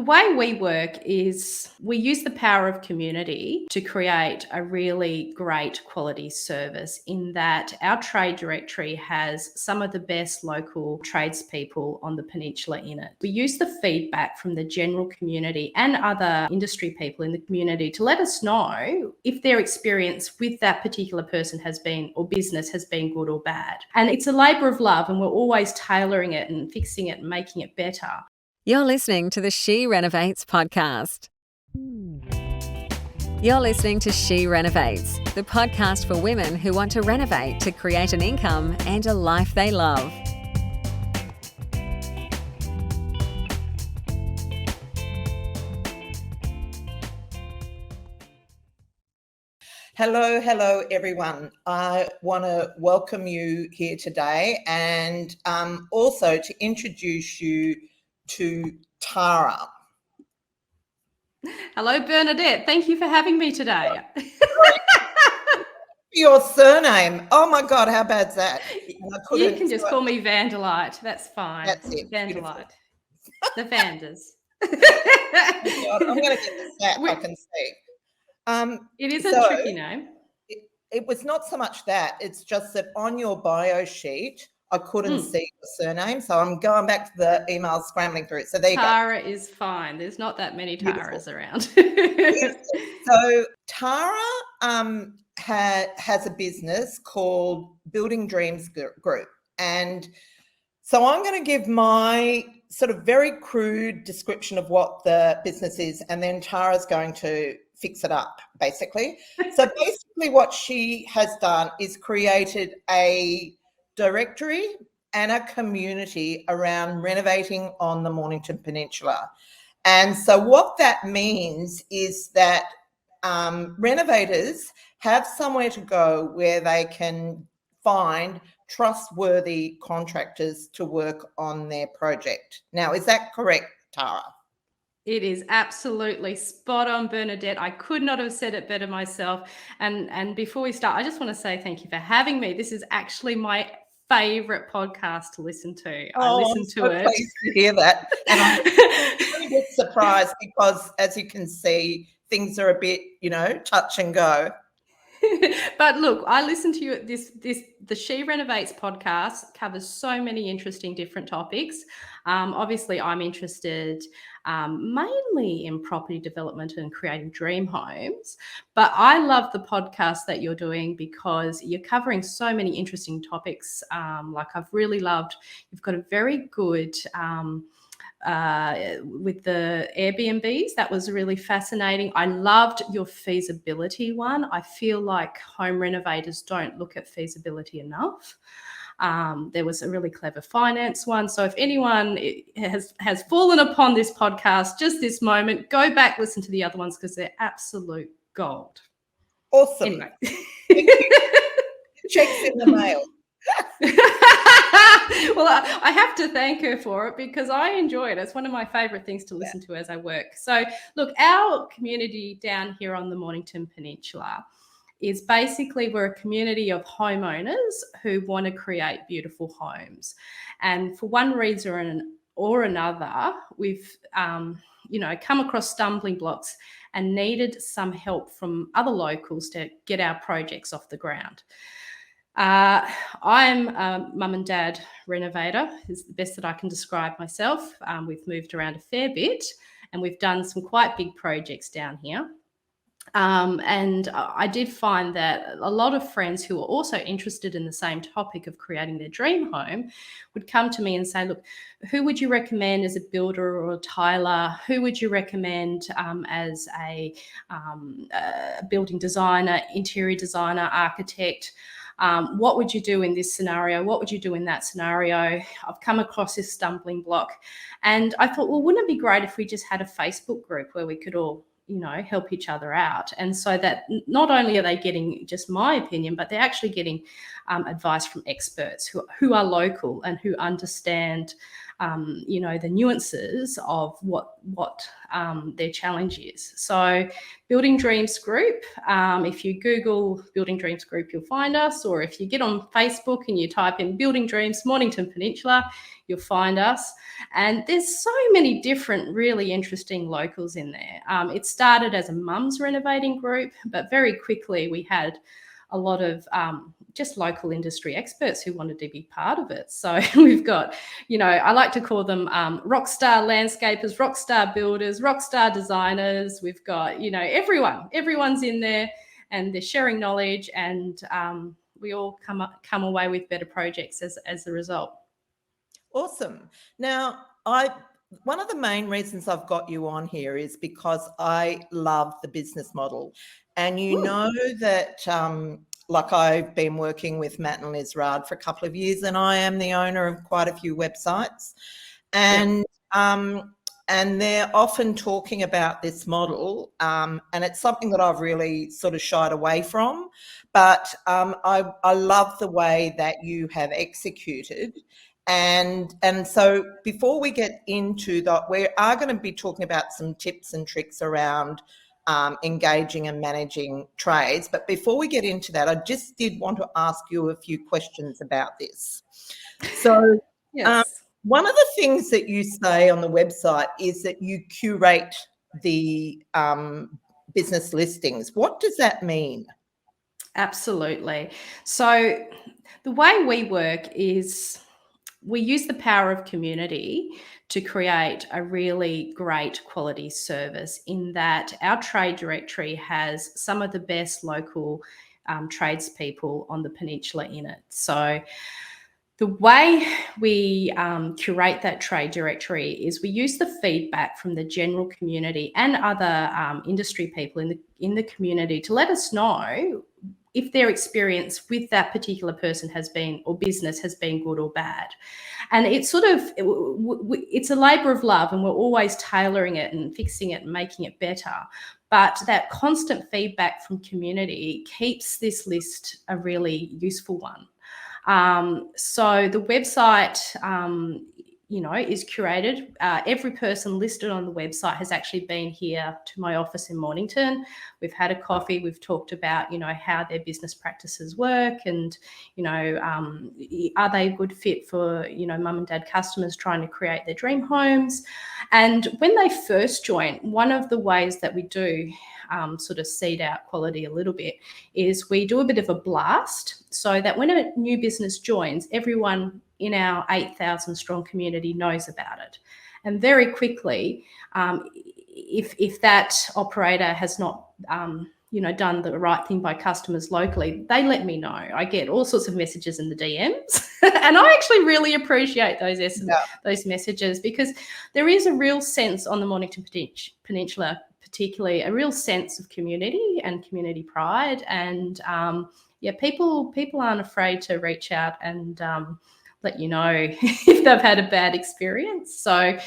The way we work is we use the power of community to create a really great quality service, in that our trade directory has some of the best local tradespeople on the peninsula in it. We use the feedback from the general community and other industry people in the community to let us know if their experience with that particular person has been, or business has been, good or bad. And it's a labour of love, and we're always tailoring it and fixing it and making it better. You're listening to the She Renovates podcast. You're listening to She Renovates, the podcast for women who want to renovate to create an income and a life they love. Hello, everyone. I want to welcome you here today, and also to introduce you to Tara. Hello, Bernadette. Thank you for having me today. Your surname. Oh my God, how bad's that? You can just call me Vandeligt. That's fine. That's it. Vandeligt. The Vanders. Oh God, I'm going to get the stat I can see. It is a tricky name. It was not so much that. It's just that on your bio sheet, I couldn't see the surname. So I'm going back to the email, scrambling through it. So there you go. Tara is fine. There's not that many Taras around. So Tara has a business called Building Dreams Group. And so I'm going to give my sort of very crude description of what the business is, and then Tara's going to fix it up, basically. So basically what she has done is created a directory and a community around renovating on the Mornington Peninsula. And so what that means is that renovators have somewhere to go where they can find trustworthy contractors to work on their project. Now, is that correct, Tara? It is absolutely spot on, Bernadette. I could not have said it better myself. And before we start, I just want to say thank you for having me. This is actually my favourite podcast to listen to. I listen to it. Pleased to hear that. And I'm a bit surprised because, as you can see, things are a bit, touch and go. But look, I listen to you. The She Renovates podcast covers so many interesting different topics. Obviously, I'm interested mainly in property development and creating dream homes. But I love the podcast that you're doing because you're covering so many interesting topics. Like I've really loved, you've got a very good with the Airbnbs. That was really fascinating. I loved your feasibility one. I feel like home renovators don't look at feasibility enough. There was a really clever finance one. So if anyone has fallen upon this podcast just this moment, go back, listen to the other ones because they're absolute gold. Awesome. Anyway. Checks in the mail. Well, I have to thank her for it because I enjoy it. It's one of my favorite things to listen to as I work. So look, our community down here on the Mornington Peninsula is basically, we're a community of homeowners who want to create beautiful homes. And for one reason or another, we've come across stumbling blocks and needed some help from other locals to get our projects off the ground. I'm a mum and dad renovator, is the best that I can describe myself. We've moved around a fair bit and we've done some quite big projects down here. And I did find that a lot of friends who are also interested in the same topic of creating their dream home would come to me and say, look, who would you recommend as a builder or a tiler? Who would you recommend as a building designer, interior designer, architect? What would you do in this scenario? What would you do in that scenario? I've come across this stumbling block. And I thought, well, wouldn't it be great if we just had a Facebook group where we could all help each other out. And so that not only are they getting just my opinion, but they're actually getting advice from experts who are local and who understand the nuances of what their challenge is. So Building Dreams Group, if you Google Building Dreams Group, you'll find us, or if you get on Facebook and you type in Building Dreams Mornington Peninsula, you'll find us. And there's so many different really interesting locals in there. It started as a mums renovating group, but very quickly we had a lot of just local industry experts who wanted to be part of it. So we've got, I like to call them rockstar landscapers, rockstar builders, rockstar designers. We've got, everyone's in there and they're sharing knowledge, and we all come away with better projects as a result. Awesome. Now, one of the main reasons I've got you on here is because I love the business model. And know that, I've been working with Matt and Liz Rard for a couple of years, and I am the owner of quite a few websites. And they're often talking about this model, and it's something that I've really sort of shied away from. But I love the way that you have executed. And so before we get into that, we are going to be talking about some tips and tricks around engaging and managing trades. But before we get into that, I just did want to ask you a few questions about this. So Yes. One of the things that you say on the website is that you curate the business listings. What does that mean? Absolutely. So the way we work is we use the power of community to create a really great quality service, in that our trade directory has some of the best local tradespeople on the peninsula in it. So the way we curate that trade directory is we use the feedback from the general community and other industry people in the community to let us know if their experience with that particular person has been, or business has been, good or bad. And it's sort of, it's a labour of love, and we're always tailoring it and fixing it and making it better. But that constant feedback from community keeps this list a really useful one. So the website, is curated. Every person listed on the website has actually been here to my office in Mornington. We've had a coffee. We've talked about, how their business practices work, and, are they a good fit for, mum and dad customers trying to create their dream homes. And when they first join, one of the ways that we do sort of seed out quality a little bit is we do a bit of a blast, so that when a new business joins, everyone in our 8,000 strong community knows about it. And very quickly, if that operator has not done the right thing by customers locally, they let me know. I get all sorts of messages in the DMs and I actually really appreciate those messages, because there is a real sense on the Mornington Peninsula, particularly a real sense of community and community pride. And people aren't afraid to reach out and let you know if they've had a bad experience. So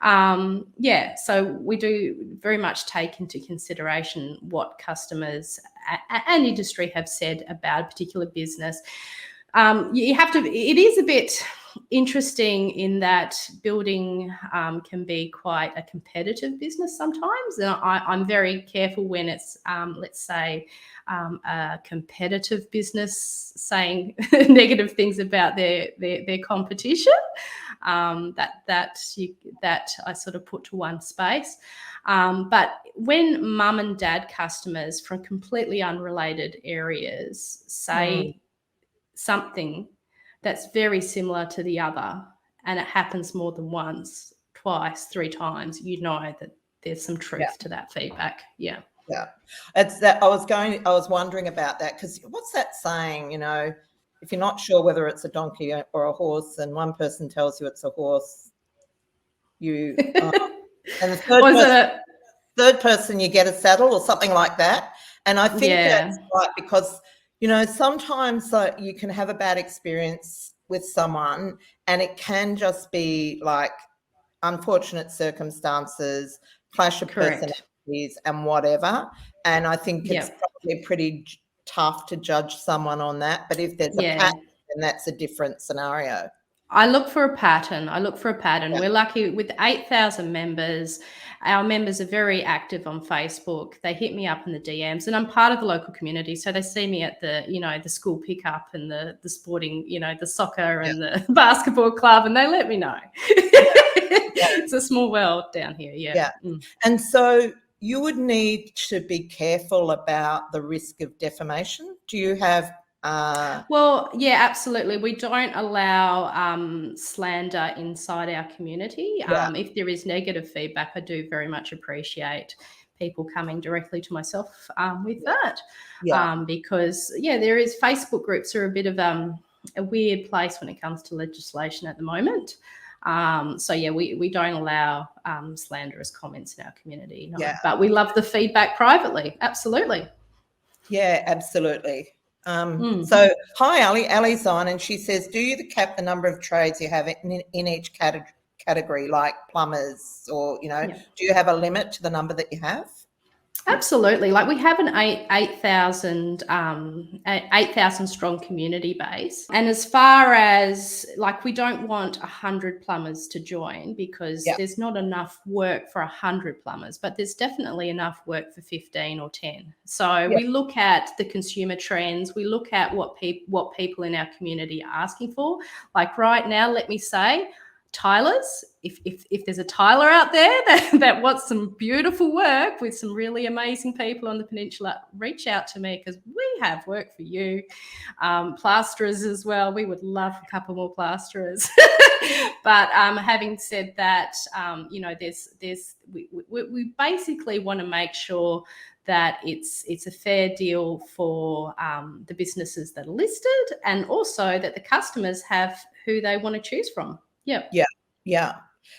so we do very much take into consideration what customers and industry have said about a particular business. It is a bit interesting in that building can be quite a competitive business sometimes. And I'm very careful when it's, let's say, a competitive business saying negative things about their competition. That I sort of put to one space. But when mum and dad customers from completely unrelated areas say something that's very similar to the other, and it happens more than once, twice, 3 times, that there's some truth to that feedback. Yeah. It's that I was wondering about that, because what's that saying, if you're not sure whether it's a donkey or a horse, and one person tells you it's a horse, and the third person you get a saddle or something like that. And I think that's right, because sometimes you can have a bad experience with someone, and it can just be like unfortunate circumstances, clash of personalities and whatever. And I think it's probably pretty tough to judge someone on that. But if there's a pattern, then that's a different scenario. I look for a pattern. We're lucky with 8,000 members. Our members are very active on Facebook. They hit me up in the DMs, and I'm part of the local community. So they see me at the school pickup and the sporting, the soccer and the basketball club, and they let me know. It's a small world down here. Yeah. And so you would need to be careful about the risk of defamation. Do you have Well, yeah, absolutely. We don't allow slander inside our community. If there is negative feedback, I do very much appreciate people coming directly to myself with that. Because, there is Facebook groups are a bit of a weird place when it comes to legislation at the moment. We don't allow slanderous comments in our community. No. But we love the feedback privately. Absolutely. Yeah, absolutely. So, hi, Ali. Ali's on, and she says, do you cap the number of trades you have in each category, like plumbers, or, do you have a limit to the number that you have? Absolutely. Like we have an 8,000 strong community base. And as far as we don't want 100 plumbers to join because there's not enough work for 100 plumbers, but there's definitely enough work for 15 or 10. So we look at the consumer trends. We look at what people in our community are asking for. Like right now, let me say, tilers, if there's a tiler out there that wants some beautiful work with some really amazing people on the Peninsula, reach out to me because we have work for you. Plasterers as well, we would love a couple more plasterers. But having said that, we basically want to make sure that it's a fair deal for the businesses that are listed, and also that the customers have who they want to choose from. Yeah.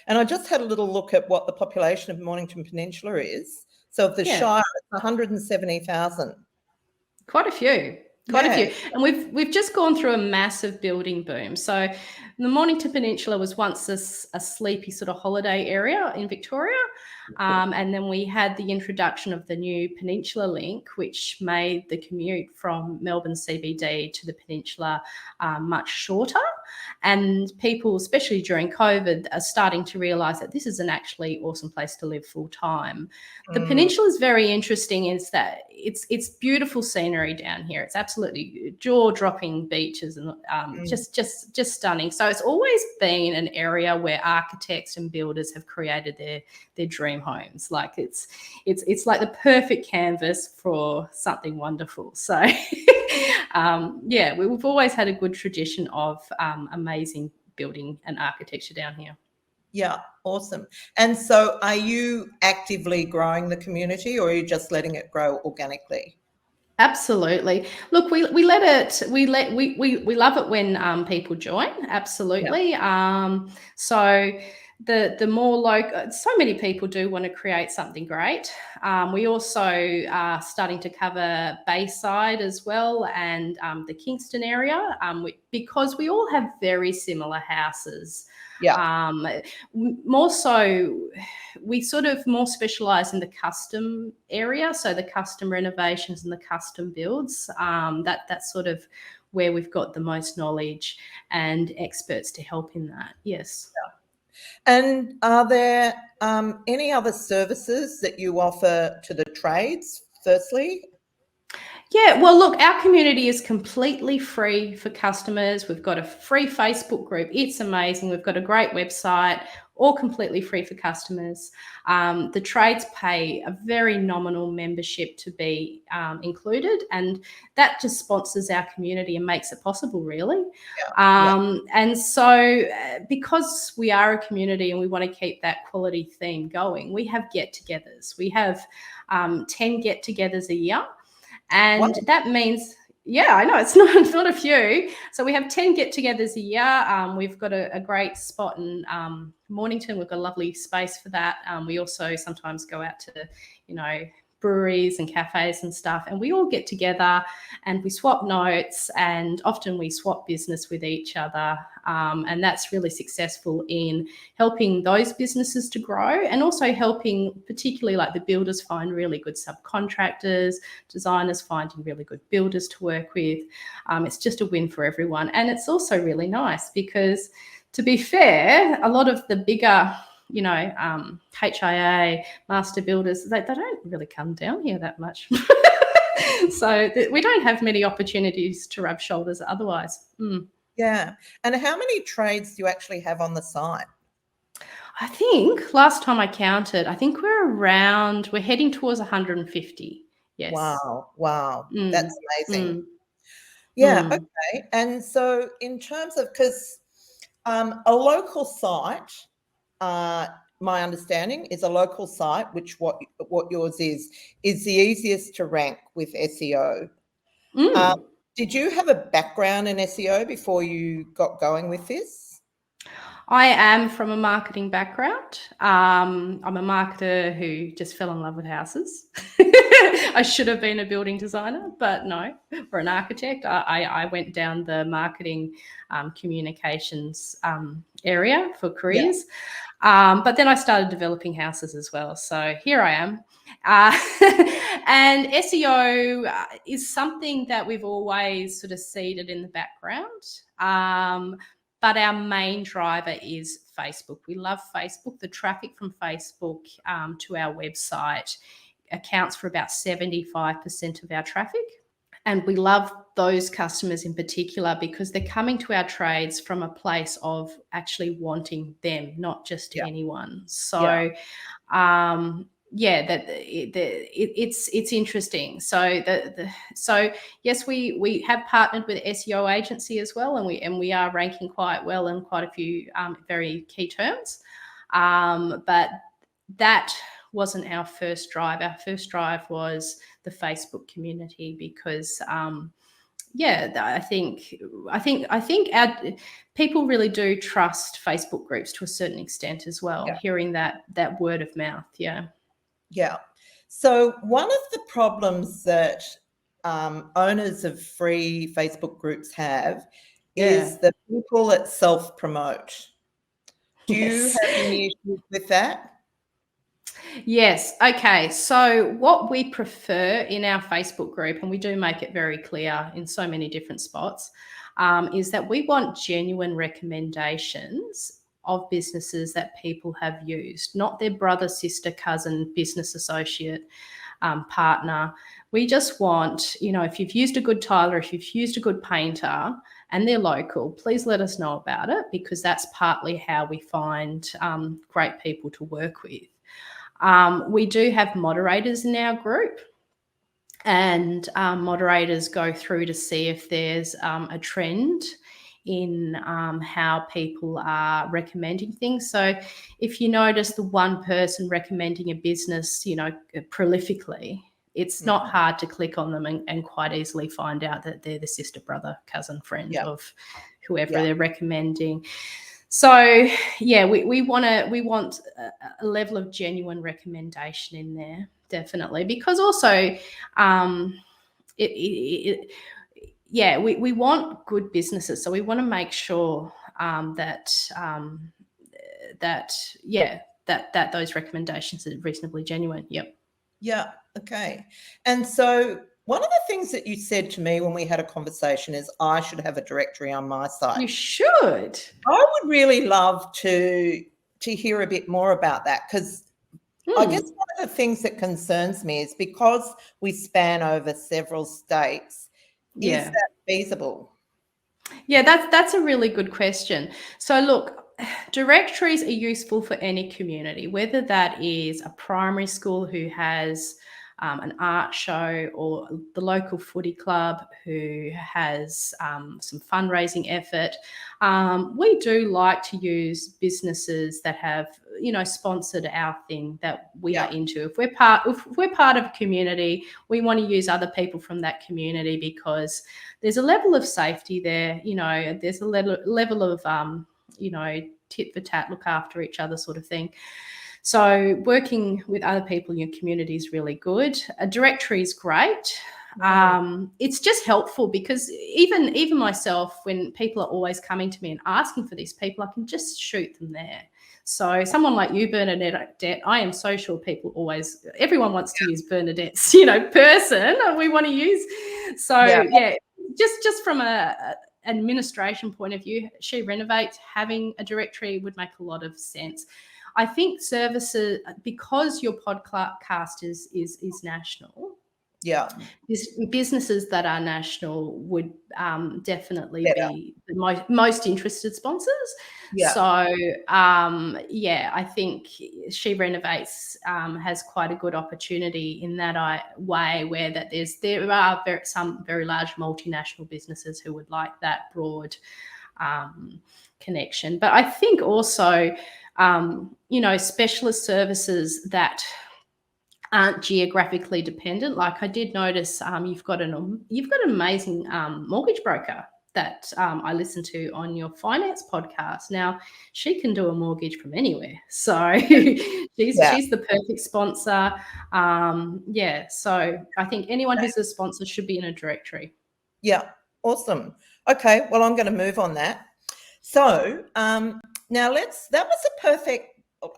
And I just had a little look at what the population of Mornington Peninsula is. So of the Shire, it's 170,000. Quite a few. And we've just gone through a massive building boom. So the Mornington Peninsula was once a sleepy sort of holiday area in Victoria. And then we had the introduction of the new Peninsula Link, which made the commute from Melbourne CBD to the Peninsula much shorter. And people, especially during COVID, are starting to realise that this is an actually awesome place to live full time. The Peninsula is very interesting is that it's beautiful scenery down here. It's absolutely jaw-dropping beaches and just stunning. So it's always been an area where architects and builders have created their dream homes. Like it's like the perfect canvas for something wonderful. So we've always had a good tradition of amazing building and architecture down here. Yeah, awesome. And so are you actively growing the community, or are you just letting it grow organically? Absolutely. Look, we love it when people join. Absolutely. So the more local, so many people do want to create something great. We also are starting to cover Bayside as well, and the Kingston area, because we all have very similar houses. More so, we sort of more specialise in the custom area, so the custom renovations and the custom builds. That's sort of where we've got the most knowledge and experts to help in that. Yes. And are there any other services that you offer to the trades, firstly? Yeah, well, look, our community is completely free for customers. We've got a free Facebook group. It's amazing. We've got a great website, all completely free for customers. The trades pay a very nominal membership to be included, and that just sponsors our community and makes it possible, really. And so because we are a community and we want to keep that quality theme going, we have get-togethers. We have 10 get-togethers a year. And that means, I know it's not a few. So we have 10 get-togethers a year. We've got a great spot in Mornington. We've got a lovely space for that. We also sometimes go out to, breweries and cafes and stuff, and we all get together and we swap notes, and often we swap business with each other, and that's really successful in helping those businesses to grow, and also helping particularly like the builders find really good subcontractors, designers finding really good builders to work with. It's just a win for everyone, and it's also really nice because to be fair, a lot of the bigger, HIA, master builders, they don't really come down here that much. So we don't have many opportunities to rub shoulders otherwise. Yeah. And how many trades do you actually have on the site? I think last time I counted, I think we're heading towards 150. Yes. Wow. That's amazing. Yeah. Okay. And so in terms of, because a local site, my understanding is a local site, which what yours is the easiest to rank with SEO. Did you have a background in SEO before you got going with this? I am from a marketing background. I'm a marketer who just fell in love with houses. I should have been a building designer, but no, or an architect. I went down the marketing communications area for careers. But then I started developing houses as well. So here I am. And SEO is something that we've always sort of seeded in the background. But our main driver is Facebook. We love Facebook. The traffic from Facebook to our website accounts for about 75% of our traffic. And we love those customers in particular because they're coming to our trades from a place of actually wanting them, not just anyone. So, it's interesting. So yes, we have partnered with SEO agency as well, and we are ranking quite well in quite a few very key terms. But that wasn't our first drive. Our first drive was the Facebook community because I think our people really do trust Facebook groups to a certain extent as well. Hearing that word of mouth, Yeah. So one of the problems that owners of free Facebook groups have is the people that self-promote. Do you have any issues with that? Yes. Okay. So what we prefer in our Facebook group, and we do make it very clear in so many different spots, is that we want genuine recommendations of businesses that people have used, not their brother, sister, cousin, business associate, partner. We just want, if you've used a good tiler, if you've used a good painter and they're local, please let us know about it because that's partly how we find great people to work with. We do have moderators in our group, and moderators go through to see if there's a trend in how people are recommending things. So if you notice the one person recommending a business, prolifically, it's not hard to click on them and quite easily find out that they're the sister, brother, cousin, friend of whoever they're recommending. So we want a level of genuine recommendation in there, definitely, because also we want good businesses, so we want to make sure that those recommendations are reasonably genuine. Yeah. Okay. And so one of the things that you said to me when we had a conversation is I should have a directory on my site. You should. I would really love to hear a bit more about that because I guess one of the things that concerns me is because we span over several states, is that feasible? Yeah, that's a really good question. So look, directories are useful for any community, whether that is a primary school who has an art show or the local footy club who has some fundraising effort. We do like to use businesses that have, sponsored our thing that we are into. If we're part of a community, we want to use other people from that community because there's a level of safety there. There's a level of, tit for tat, look after each other sort of thing. So working with other people in your community is really good. A directory is great. It's just helpful because even myself, when people are always coming to me and asking for these people, I can just shoot them there. So someone like you, Bernadette, I am so sure everyone wants to use Bernadette's, person we want to use. So just from a administration point of view, She Renovates, having a directory would make a lot of sense. I think services, because your podcast is national, businesses that are national would definitely be the most interested sponsors. So I think She Renovates has quite a good opportunity in that way, where that there are some very large multinational businesses who would like that broad connection. But I think also specialist services that aren't geographically dependent. Like I did notice you've got an amazing mortgage broker that I listened to on your finance podcast. Now she can do a mortgage from anywhere, so she's the perfect sponsor. So I think anyone who's a sponsor should be in a directory. Yeah, awesome. Okay, well, I'm going to move on that. So now that was a perfect.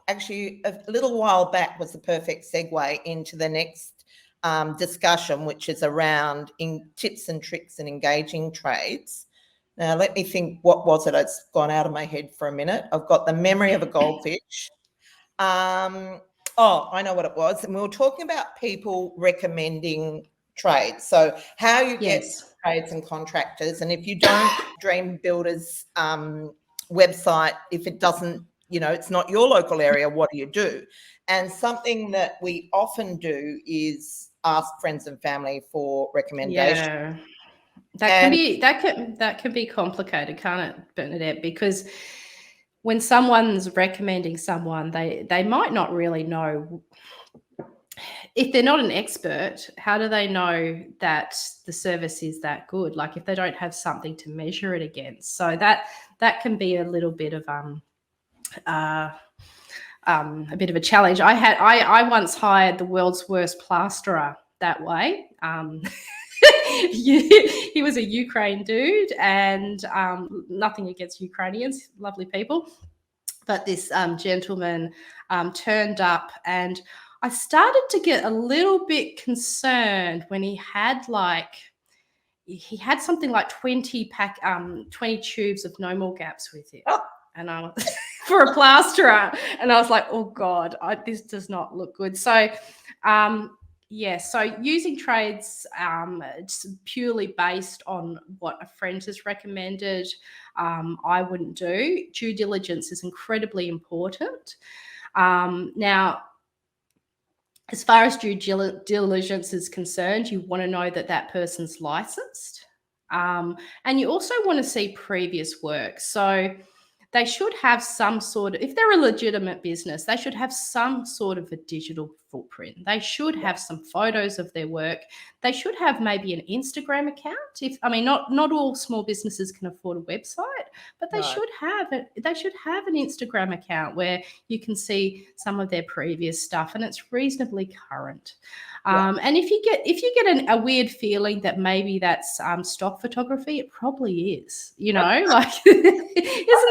Actually, a little while back was the perfect segue into the next discussion, which is around tips and tricks in engaging trades. Now, let me think, what was it? It's gone out of my head for a minute. I've got the memory of a goldfish. I know what it was. And we were talking about people recommending trades. So how you get trades and contractors. And if you don't Dream Builders website, if it doesn't, it's not your local area, what do you do? And something that we often do is ask friends and family for recommendations. Yeah. That can be complicated, can't it, Bernadette? Because when someone's recommending someone, they might not really know. If they're not an expert, how do they know that the service is that good? Like if they don't have something to measure it against. So that can be a little bit of a bit of a challenge. I once hired the world's worst plasterer that way. He was a Ukraine dude, and nothing against Ukrainians, lovely people. But this gentleman turned up, and I started to get a little bit concerned when he had something like 20 tubes of No More Gaps with him. And I was for a plasterer, and I was like, oh God, this does not look good. So, so using trades just purely based on what a friend has recommended, I wouldn't do. Due diligence is incredibly important. Now, as far as due diligence is concerned, you want to know that person's licensed, and you also want to see previous work. So they should have some sort of, if they're a legitimate business, they should have some sort of a digital footprint. They should have some photos of their work. They should have maybe an Instagram account. Not all small businesses can afford a website, but they should have an Instagram account where you can see some of their previous stuff, and it's reasonably current. And if you get a weird feeling that maybe that's stock photography, it probably is. Isn't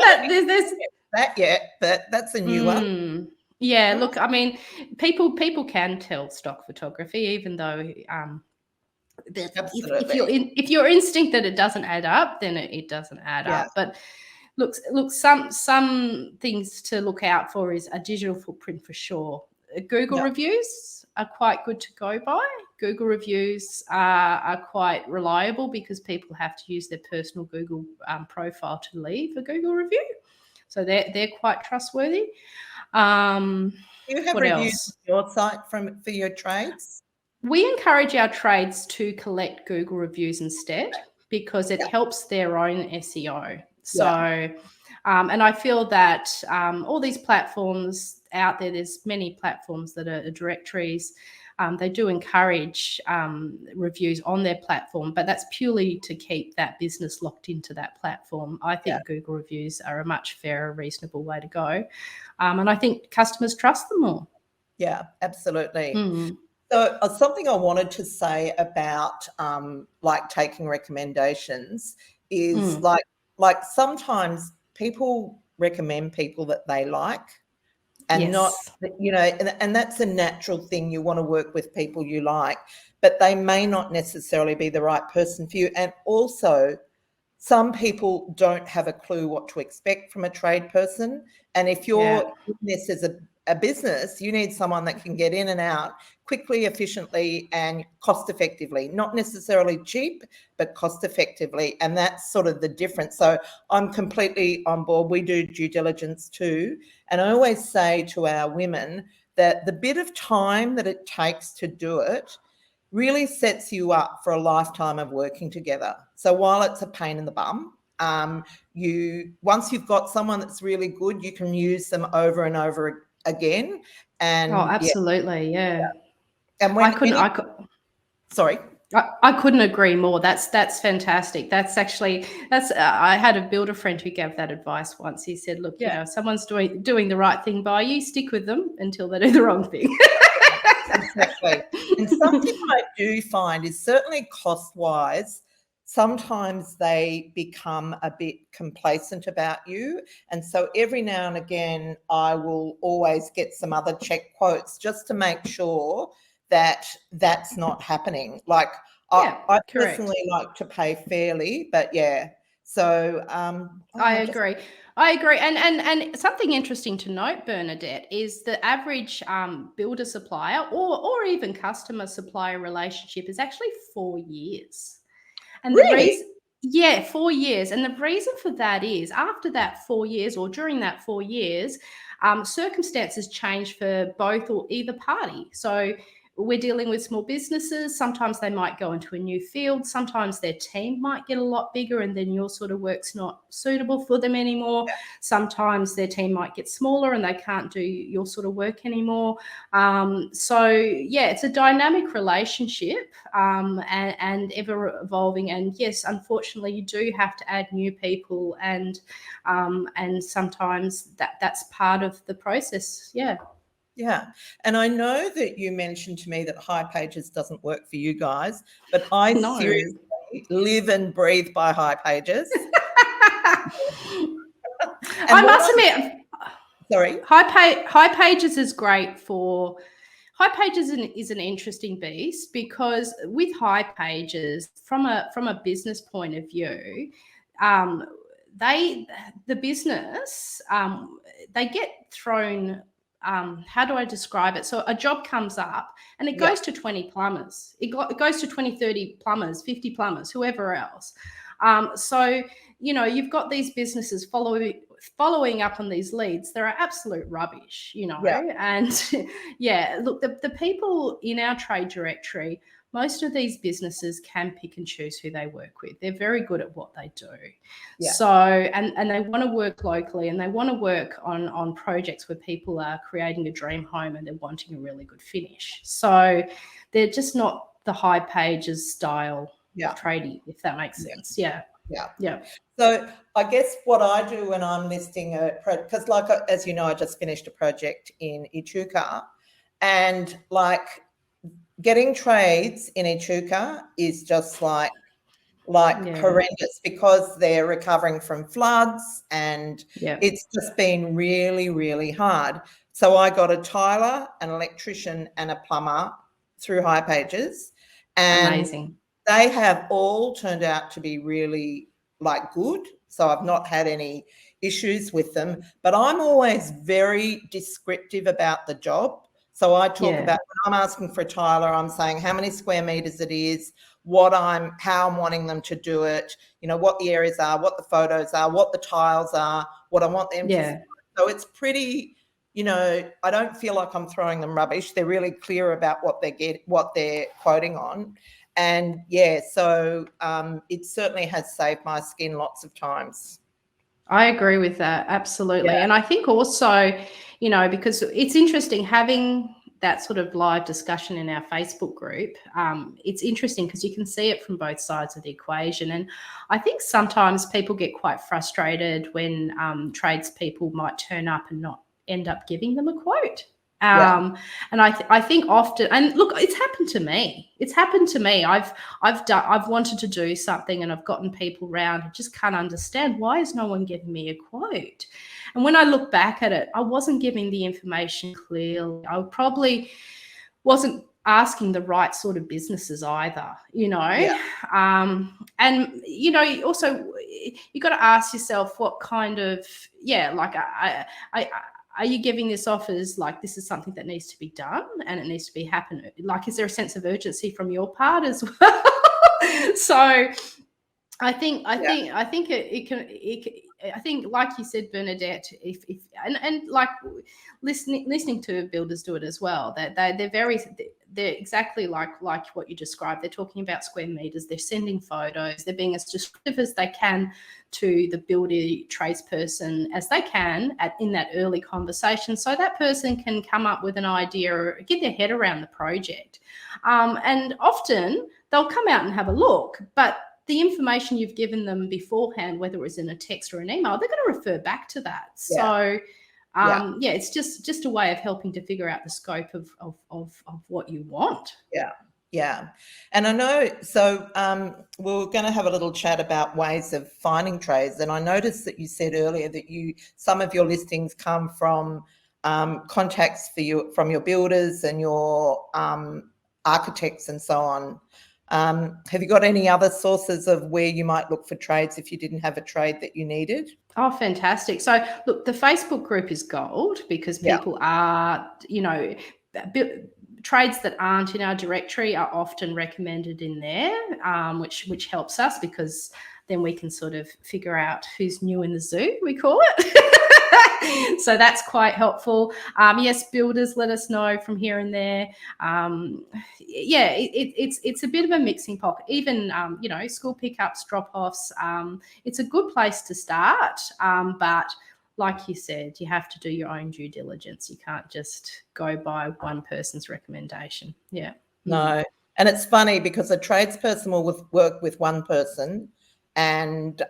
that there's that yet? But that's a new one. Yeah, look, people can tell stock photography, even though if your instinct that it doesn't add up, then it doesn't add up. But look, some things to look out for is a digital footprint for sure. Google reviews are quite good to go by. Google reviews are quite reliable because people have to use their personal Google profile to leave a Google review. So they're quite trustworthy. Do you have reviews on your site for your trades? We encourage our trades to collect Google reviews instead because it helps their own SEO. So, and I feel that all these platforms out there's many platforms that are directories. They do encourage reviews on their platform, but that's purely to keep that business locked into that platform. I think Google reviews are a much fairer, reasonable way to go. And I think customers trust them more. Yeah, absolutely. So something I wanted to say about taking recommendations is like sometimes people recommend people that they like. And not, and that's a natural thing. You want to work with people you like, but they may not necessarily be the right person for you. And also some people don't have a clue what to expect from a trade person. And if you're in this as a business, you need someone that can get in and out quickly, efficiently, and cost effectively, not necessarily cheap, but cost effectively. And that's sort of the difference. So I'm completely on board. We do due diligence too. And I always say to our women that the bit of time that it takes to do it really sets you up for a lifetime of working together. So while it's a pain in the bum, once you've got someone that's really good, you can use them over and over again. And absolutely, yeah. And when sorry. I couldn't agree more. That's fantastic. I had a builder friend who gave that advice once. He said, look, you know, if someone's doing the right thing by you, stick with them until they do the wrong thing. Exactly. And something I do find is certainly cost-wise, sometimes they become a bit complacent about you. And so every now and again, I will always get some other check quotes just to make sure that that's not happening. Like I personally like to pay fairly, but so I agree. And something interesting to note, Bernadette, is the average builder supplier or even customer supplier relationship is actually 4 years. And really? 4 years. And the reason for that is after that 4 years or during that 4 years, circumstances change for both or either party. So we're dealing with small businesses. Sometimes they might go into a new field. Sometimes their team might get a lot bigger and then your sort of work's not suitable for them anymore. Yeah. Sometimes their team might get smaller and they can't do your sort of work anymore. It's a dynamic relationship and ever evolving. And yes, unfortunately, you do have to add new people and sometimes that's part of the process. Yeah. Yeah. And I know that you mentioned to me that High Pages doesn't work for you guys, but I seriously live and breathe by High Pages. I must admit, sorry. High Pages is great for High Pages is an interesting beast because with High Pages, from a business point of view, the business they get thrown. How do I describe it? So a job comes up and it goes to 20 plumbers. It goes to 20, 30 plumbers, 50 plumbers, whoever else. So, you know, you've got these businesses following up on these leads. They're absolute rubbish, you know. Yeah. And look, the people in our trade directory, most of these businesses can pick and choose who they work with. They're very good at what they do. Yeah. So, and they want to work locally and they want to work on projects where people are creating a dream home and they're wanting a really good finish. So they're just not the High Pages style tradie, if that makes sense. Yeah. So I guess what I do when I'm listing because as you know, I just finished a project in Echuca and getting trades in Echuca is just like horrendous because they're recovering from floods and it's just been really, really hard. So I got a tiler, an electrician and a plumber through High Pages. And amazing. They have all turned out to be really good. So I've not had any issues with them, but I'm always very descriptive about the job. So I talk about when I'm asking for a tiler, I'm saying how many square meters it is, how I'm wanting them to do it, you know, what the areas are, what the photos are, what the tiles are, what I want them to. So it's pretty, you know, I don't feel like I'm throwing them rubbish. They're really clear about what they're quoting on. And so it certainly has saved my skin lots of times. I agree with that. Absolutely. Yeah. And I think also, you know, because it's interesting having that sort of live discussion in our Facebook group. It's interesting because you can see it from both sides of the equation. And I think sometimes people get quite frustrated when tradespeople might turn up and not end up giving them a quote. And I think often, and look, it's happened to me. I've wanted to do something and I've gotten people around who just can't understand why is no one giving me a quote. And when I look back at it, I wasn't giving the information clearly. I probably wasn't asking the right sort of businesses either, Yeah. And also you got to ask yourself what kind of like are you giving this off as like this is something that needs to be done and it needs to be happen? Like, is there a sense of urgency from your part as well? So I think like you said, Bernadette, if and like listening to builders do it as well, that they're exactly like what you described. They're talking about square meters, they're sending photos, they're being as descriptive as they can to the builder tradesperson as they can in that early conversation, so that person can come up with an idea or get their head around the project. And often they'll come out and have a look, but the information you've given them beforehand, whether it was in a text or an email, they're going to refer back to that. So, it's just a way of helping to figure out the scope of what you want. Yeah. And I know, so we're going to have a little chat about ways of finding trades. And I noticed that you said earlier that some of your listings come from contacts from your builders and your architects and so on. Have you got any other sources of where you might look for trades if you didn't have a trade that you needed? Oh, fantastic. So look, the Facebook group is gold because people are, trades that aren't in our directory are often recommended in there, which helps us because then we can sort of figure out who's new in the zoo, we call it. So that's quite helpful. Yes, builders let us know from here and there. It's a bit of a mixing pot. Even school pickups, drop-offs. It's a good place to start, but like you said, you have to do your own due diligence. You can't just go by one person's recommendation. Yeah. No. And it's funny because a tradesperson will work with one person and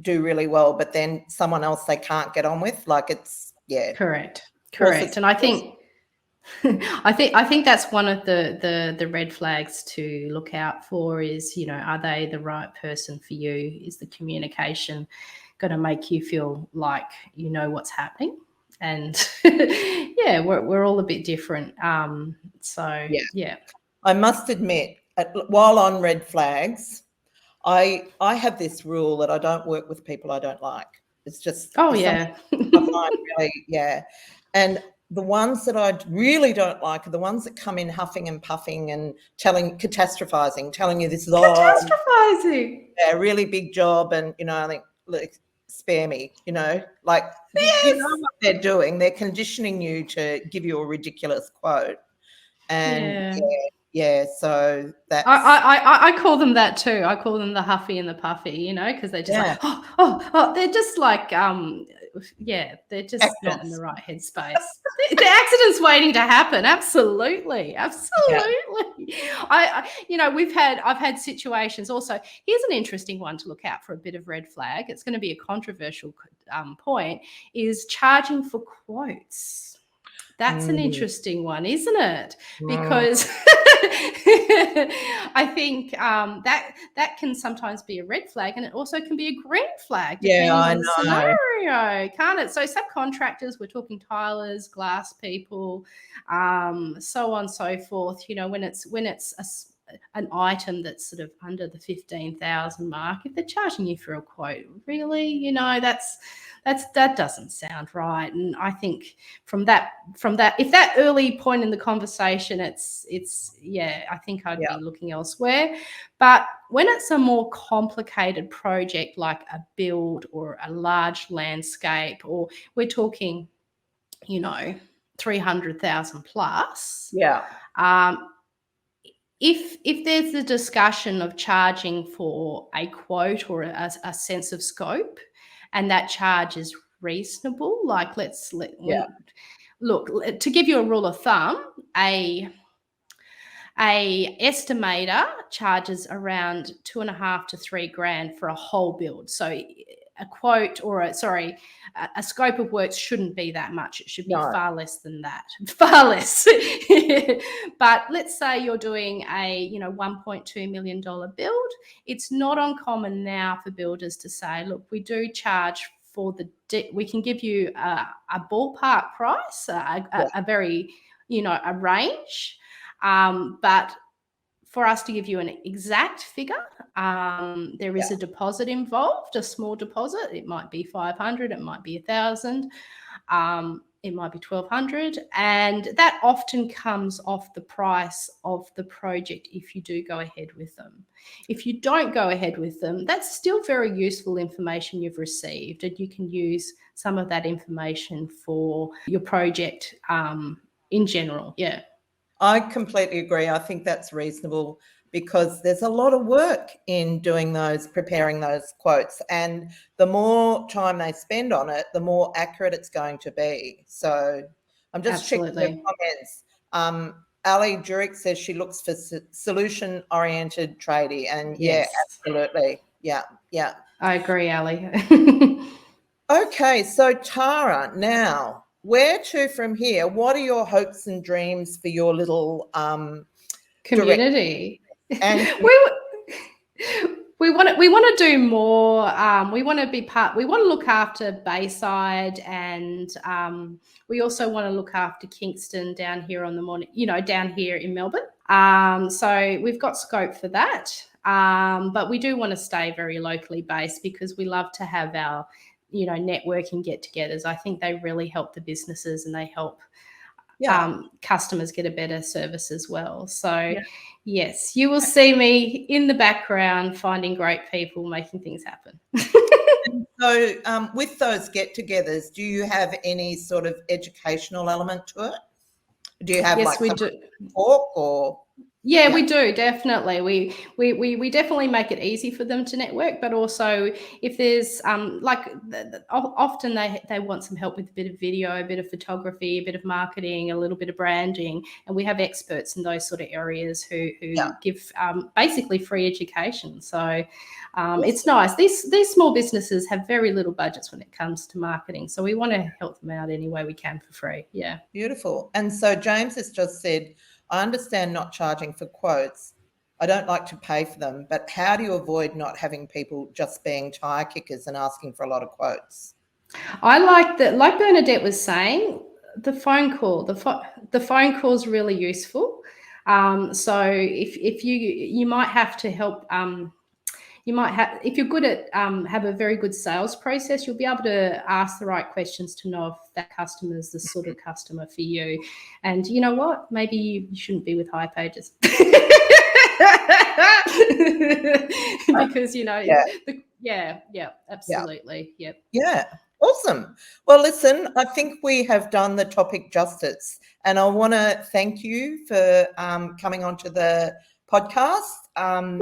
do really well, but then someone else they can't get on with. Like it's correct. And I think that's one of the red flags to look out for is, are they the right person for you? Is the communication going to make you feel like you know what's happening? And we're all a bit different. I must admit, while on red flags, I have this rule that I don't work with people I don't like. It's just I find really, and the ones that I really don't like are the ones that come in huffing and puffing and catastrophizing, telling you this is catastrophizing. Really big job, and I think, look, spare me, like yes. You know what they're doing. They're conditioning you to give you a ridiculous quote, and so that's I call them that too. I call them the huffy and the puffy, because they're just like they're just like they're just accidents. Not in the right headspace. The accident's waiting to happen. Absolutely. I've had situations also. Here's an interesting one to look out for, a bit of red flag. It's going to be a controversial point, is charging for quotes. That's an interesting one, isn't it? Because I think that can sometimes be a red flag, and it also can be a green flag depending on the scenario, can't it? So subcontractors, we're talking tilers, glass people, so on and so forth. When it's an item that's sort of under the 15,000 mark, if they're charging you for a quote, really, that doesn't sound right. And I think from that, if that early point in the conversation, it's I think I'd be looking elsewhere. But when it's a more complicated project like a build or a large landscape, or we're talking, 300,000 plus, if there's a discussion of charging for a quote or a sense of scope, and that charge is reasonable, like look, to give you a rule of thumb, a estimator charges around $2,500 to $3,000 for a whole build. So a quote or a scope of works shouldn't be that much. It should be far less than that. Far less. But let's say you're doing a $1.2 million build. It's not uncommon now for builders to say, look, we do charge for we can give you a ballpark price, a very a range. But for us to give you an exact figure, there is a deposit involved, a small deposit. It might be 500, it might be 1,000, it might be 1,200, and that often comes off the price of the project if you do go ahead with them. If you don't go ahead with them, that's still very useful information you've received, and you can use some of that information for your project in general. Yeah. I completely agree. I think that's reasonable because there's a lot of work in preparing those quotes. And the more time they spend on it, the more accurate it's going to be. So I'm just checking the comments. Ali Jurek says she looks for solution-oriented tradie. And yes, absolutely. Yeah. I agree, Ali. Okay, so Tara, now, where to from here? What are your hopes and dreams for your little community? And we want to do more. We want to look after Bayside, and we also want to look after Kingston down here on the down here in Melbourne. So we've got scope for that. But we do want to stay very locally based because we love to have our networking get-togethers. I think they really help the businesses, and they help customers get a better service as well. So yes, you will see me in the background finding great people making things happen. So with those get-togethers, do you have any sort of educational element to it? Do you have we do. Talk or? Yeah, we do, definitely. We definitely make it easy for them to network, but also if there's often they want some help with a bit of video, a bit of photography, a bit of marketing, a little bit of branding, and we have experts in those sort of areas who give basically free education. So it's nice. These small businesses have very little budgets when it comes to marketing, so we want to help them out any way we can for free. Yeah, beautiful. And so James has just said, I understand not charging for quotes. I don't like to pay for them, but how do you avoid not having people just being tire kickers and asking for a lot of quotes? I like that, like Bernadette was saying, the phone call. The phone call is really useful. So if you might have to help. If you're good at have a very good sales process, you'll be able to ask the right questions to know if that customer is the sort of customer for you. And you know what? Maybe you shouldn't be with High Pages because absolutely, yeah. Awesome. Well, listen, I think we have done the topic justice, and I want to thank you for coming onto the podcast. I've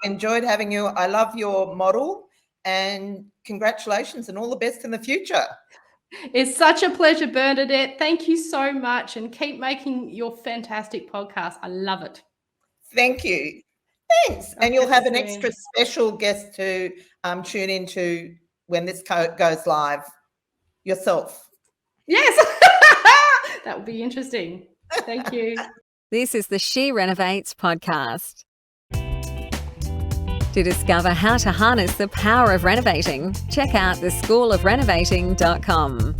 enjoyed having you. I love your model, and congratulations and all the best in the future. It's such a pleasure, Bernadette. Thank you so much, and keep making your fantastic podcast. I love it. Thank you. Thanks. And you'll have an extra special guest to tune into when this goes live yourself. Yes. That would be interesting. Thank you. This is the She Renovates podcast. To discover how to harness the power of renovating, check out theschoolofrenovating.com.